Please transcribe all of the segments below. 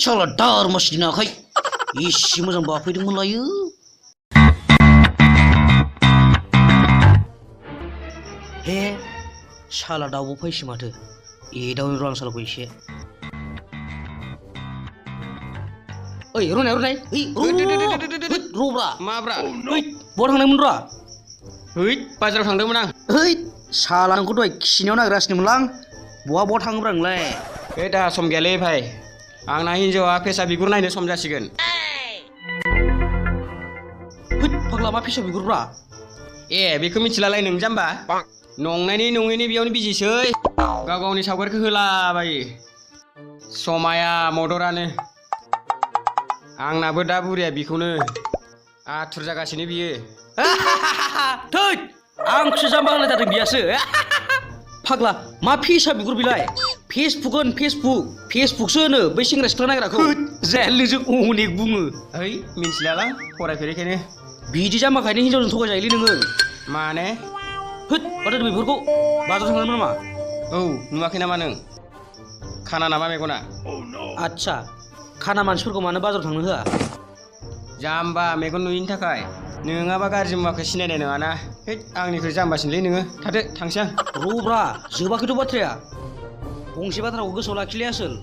साला दार मासि दिनाखै इसे मोजां बाफैदोंमोन लायो हे साला दाउबो फैसै माथो एदावनो र' आं सालाखौ एसे ओइ रुनाय ओइ र'ब्रा माब्रा ओइ बहा थांनायमोन रा ओइ बाजाराव थांदोंमोन आं ओइ साला नोंखौ दहाय खिनायाव नागिरगासिनोमोनलां बहा थाङोब्रा नोंलाय बे दा सम गैयालै भाइ आंना हिन्जावा फेसा बिगुर नायनो सम जासिगोन होद फाग्ला मा फेसा बिगुरब्रा ए बेखौ मिथिलालाय नों जाम्बा नंनायनि नङैनि बेयावनो बिजिसै गाव गावनि सावगारिखौ होलाबायो समाया मदरानो आंनाबो दा बुरिया बिखौनो आथुर जागासिनो बियो थै आंखौसो जाम्बा होनलाय थादों बियासो फाग्ला मा फेसा बिगुर बिलाय फेसबुक होन फेसबुकसो होनो बै सेंग्रा सिख्ला नायग्राखौ जेलजों अनेक बुङो ओइ मिन्थिलालां फरायफेरैखायनो बिदि जाम्बाखायनो हिनजावजों थगायजायोलै नोङो माने होद माथो बेफोरखौ बाजाराव थांदोंमोन नामा औ नुवाखै नामा नों खाना नामा मेगना आदसा खाना मानसिफोरखौ मानो बाजाराव थांनो होआ जाम्बा मेगन नुयिनि थाखाय नोङाबा गाज्रि मुवाखौ सिनायनाय नङाना है आंनिख्रुइ जाम्बासिनलै नोङो थादो थांसै आं र'ब्रा जोबाखैथ' बाथ्राया गंसे बाथ्राखौ गोसोआव लाखिलै आसोल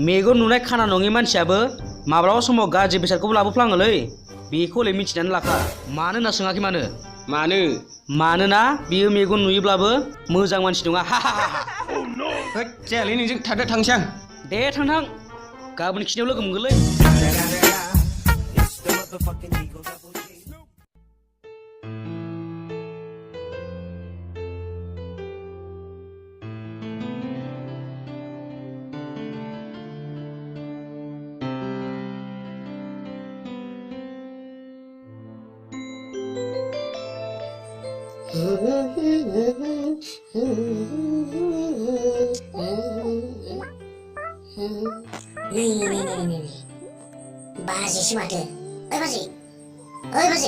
मेगन नुनाय खाना नङि मानसियाबो माब्लाबा समाव गाज्रि बेसादखौबो लाबोफ्लाङोलै बेखौलाय मिथिनानै लाखा मानो होनना सोङाखै मानोना बियो मेगन नुयोब्लाबो मोजां मानसि नङा होद जायालै नोंजों थादो थांसै आं दे थां गाबोन खिनियाव लोगो मोनगोनलै नै बाजिसो माथो ओइ बाजै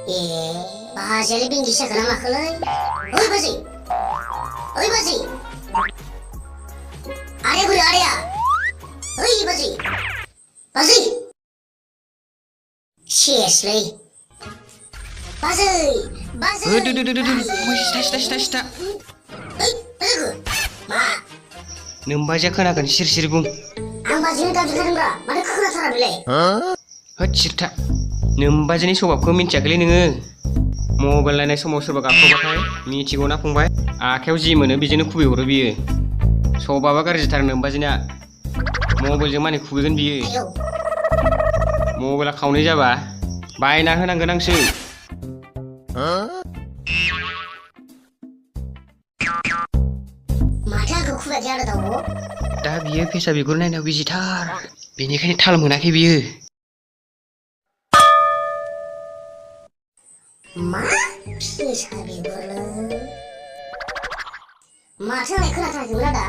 ए बाजियालाय बेंगिसो जाखोना माखोलै ओइ बाजै आरे बोरै आरेया ओइ बाजै सेसलै बाजै सिथा नोमबाजिया खोनागोन सिरि बुं आं बाजिनो गाबज्रिखादोंब्रा माथो खोनाथारा बेलाय होद सिरथा नोमबाजिनि सभाबखौ मिन्थियाखैलै नोङो मबाइल नायनाय समाव सोरबा गाबख्रावबाथाय मिथिगौना फंबाय आखायाव जि मोनो बेजोंनो खुबैहरो बियो सभाबा गाज्रिथार नोमबाजिना मबाइलजों माने खुबैगोन बियो मबाइला खावनै जाबा बायना होनांगोन आंसो माथो आंखौ खुबैयाखै आरो दाउब' दा बियो फेसा बिगुर नायनायाव बिजिथार बेनिखायनो थाल मोनाखै बियो मा फेसा बिगुरलै माथो आंलाय खोनाथाराखैमोन आदा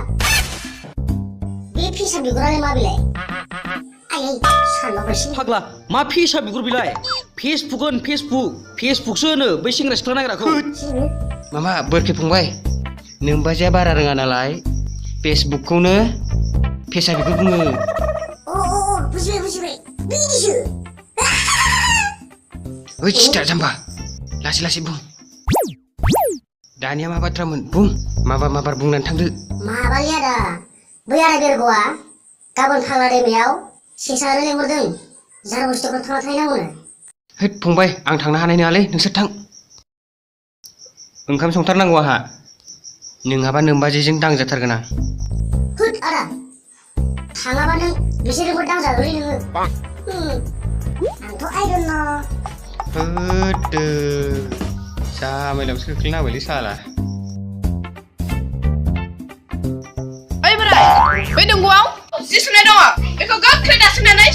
बे फेसा बिगुरालाय मा बिलाय आयै सानबावबायसो फाग्ला मा फेसा बिगुर बिलाय फेसबुक होन फेसबुकसो होनो बै सेंग्रा सिख्ला नायग्राखौ मामा बोरखे फंबाय नोमबाजिया बारा रोङा नालाय फेसबुकखौनो फेसा बिगुर बुङो बुजिबाय बिदिसो ओइ सिथा जाम्बा लासै बुं दानिया मा बाथ्रामोन बुं माबार बुंनानै थांदो माबालै आदा बै आदा बेरग'आ गाबोन फाग्ला दैमायाव सेसा होनो लेंहरदों जार बुस्थुखौ थांना थाहैनांगौनो होद फंबाय आं थांनो हानाय नङालै नोंसोर थां ओंखाम संथारनांगौ आंहा नोङाबा नोमबाजिजों दांजाथारगोन आं होद आदा थाङाबा नों बिसोरजोंबो दांजागोनलै नोङो आंथ' आइडन न होद जामाइलायावसो खोख्लैनांबायलै साला ओइ बोराय बै दंग'आव जि सुनाय दङ बेखौ गोख्रै दासुनानै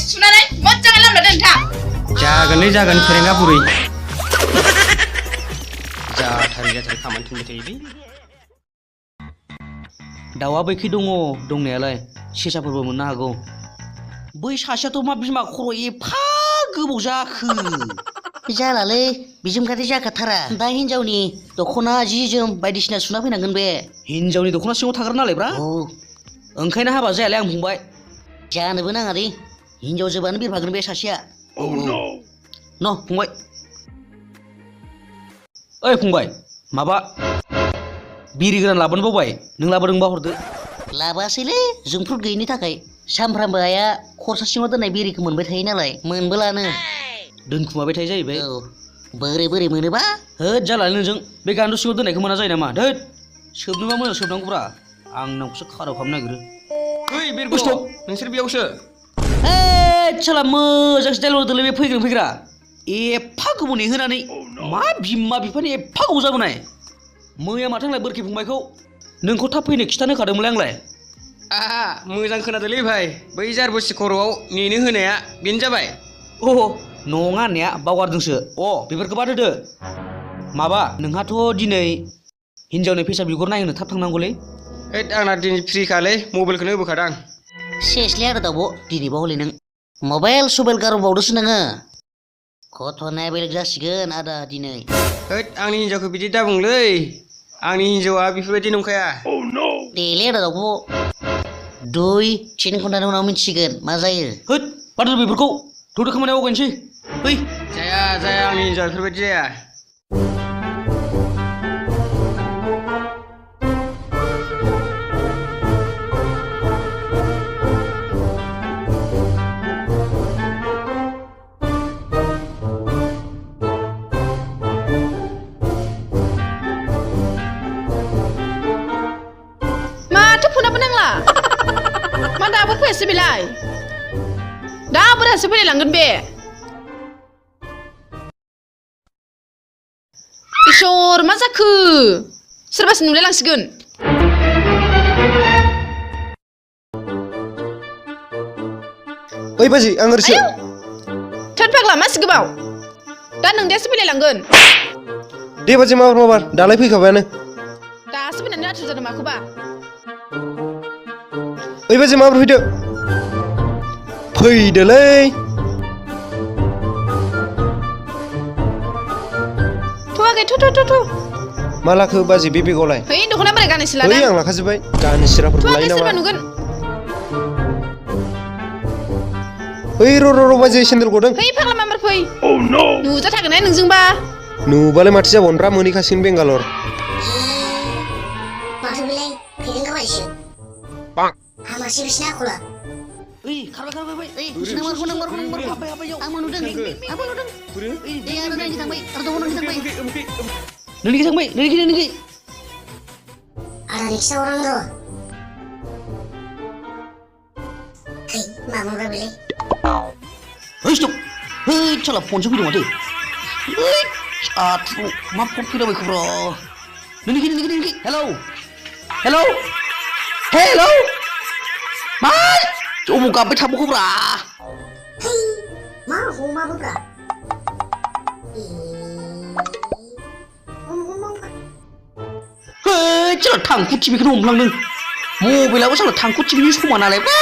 मोजाङै लामना दोन था जागोन फेरेंगा बुरै जाथारै खामानि थिनबाय थायोलै दाउआ बैखै दङ दंनायालाय सेसाफोरबो मोननो हागौ बै सासेयाथ' मा बिमा खर' एफा गोबाव जाखो जालालै बिजों खाथि जाखाथारा दा हिनजावनि दख'ना जि जोम बायदिसिना सुना फैनांगोन बे हिनजावनि दख'ना सिङाव थाग्रा नालाय ब्रा औ ओंखायनो हाबा जायालै आं फंबाय जानोबो नाङा दे हिनजाव जोबानो बिरफागोन बे सासेया न' फंबाय ओइ फंबाय माबा बिरि गोरान लाबोनो बावबाय नों लाबोदोंबा हरदो लाबोआसैलै जोंफ्रुद गैयिनि थाखाय सामफ्रामबो आइया खरसा सिङाव दोननाय बिरिखौ मोनबाय थायो नालाय मोनबोलानो दोनखुमाबाय थायो जाहैबाय औ बोरै बोरै मोनोबा होद जालालै नोंजों बे गान्दु सिङाव दोननायखौ मोना जायो नामा धोद सोबनोबा मोजां सोबनांगौब्रा आंनावसो खाराव खालामनो नागिरो ओइ बिरग' नोंसोर बेयावसो साला मोजांसो डाइलग होदोंलै बे फैग्रा एफा गोबाव नेहोनानै मा बिमा बिफानि एफा गोबाव जाबोनाय मैया माथो आंलाय बोरखि फंबायखौ नोंखौ थाब फैनो खिथानो होखादोंमोनलाय आंलाय आहा मोजां खोनादोंलै भाइ बै जारबोसि खर'आव नेनो होनाया बेनो जाबाय अह नङा होननाया बावगारदोंसो बेफोरखौ बाद होदो माबा नोंहाथ' दिनै हिनजावनि फैसा बिगुर नायहोनो थाब थांनांगौलै होद आंना दिनै फ्रिखालै मबाइलखौनो होबोखादां सेसलै आरो दावब' दिनैबा हले नों मबाइल सबाइल गारबावदोसो नोङो गथ'नाया बेलेग जासिगोन आदा दिनै होद आंनि हिनजावखौ बिदि दाबुंलै आंनि हिनजावा बेफोरबायदि नंखाया देलै आदा दावब' 2-3 घन्टानि उनाव मिथिसिगोन मा जायो होद बाद होदो बेफोरखौ थौदो खामानियाव आवगायनोसै फै जाया आंनि हिनजावा बेफोरबायदि जाया माथो फनाबो नांला मा दाबो फैयासै बेलाय दा बोरासो फैलायलांगोन बे इसोर मा जाखो सोरबासो नुलाय लांसिगोन ओइ बाजै आं ओरैसो थोद फाग्ला मासि गोबाव दा नोंदायासो फैलायलांगोन दे बाजै माबार दालाय फैखाबायानो दासो फैनानै आथुर जादों माखौबा ओइ बाजै माबार फैदो फैदोलै थ'आखै थ' मा लाखो बाजै बे बेगावलाय है दख'ना बोराय गाननोसो ओइ लादों आं लाखाजोब्बाय गानि सिराफोरखौ थ'आखै लायो सोरबा नामा नुगोन ओइ र' बाजै सेन्देल गदों है फाग्ला मामार फै नुजाथारगोनहाय नोंजोंबा नुबालाय माथो जाबावनोब्रा मोनहैखासिगोन बेंगालर माथो बेलाय फैदों गाबायसो हामासै बिसिना आखला ओइ खारबाय ओइ नोंमारखौ हाब्बाय आंबो नुदों ओइ आरो नायनो थांबाय आरो दावब' नायनो थांबाय नोंनिखै थांबाय नोंनिखै आदानि खिथाहर आं र' है मा बुंग्रा बेलाय ओइ स्टप साला फनसो फैदों माथो ओइ आथु मा फन फैलाबायखोब्रा नोंनिखै हेलौ मा अबाव गाबबाय थाबावखोब्रा है मा हमाबोब्रा साला थांखु टिभिखौनो हमफ्लांदों मबाइलाबो साला थांखु टिभिनि समान नालाय बा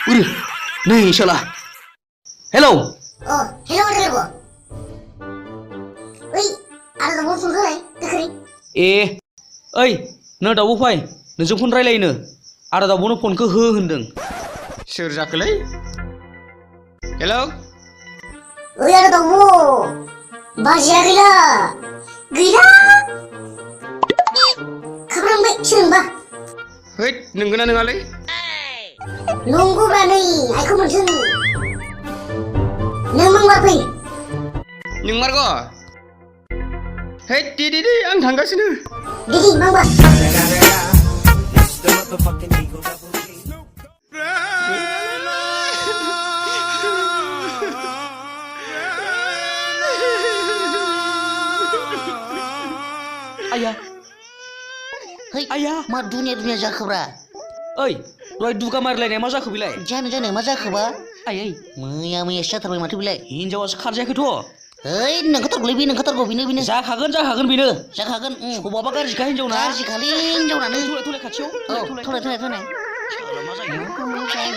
ओरै नै साला हेलौ हेलौ आदा लोगो ओइ आदा दावब' फन होलाय गोख्रै ओइ नों दावब' फै नोंजों फन रायलायनो आदा दावब'नो फनखौ हो होनदों सोर जाखोलै हेलौ ओइ आदा दावब' बाजिया गैला खाब्रांबाय सोरबा होद नोंगोना नङालै नंगौब्रा नै आइखौ मोनथों नों मांबार फै नोंमारगौ होद दे आं थांगासिनो दे मांबार आया मा दुनिया जाखोब्रा ओइ दहाय दुगा मारिलायनाया मा जाखो बेलाय जानो मा जाखोबा आयै मैयासो जाथारबाय माथो बेलाय हिनजावासो खारजायाखैथ' ओइ नोंखाथारगौलै बेनो जाखागोन बेनो जाखागोन सबाबा गाज्रिखा हिनजावना गाज्रिखालै हिनजावनानो थौलाय खाथियाव थौलाय साला मा जायो मा जायो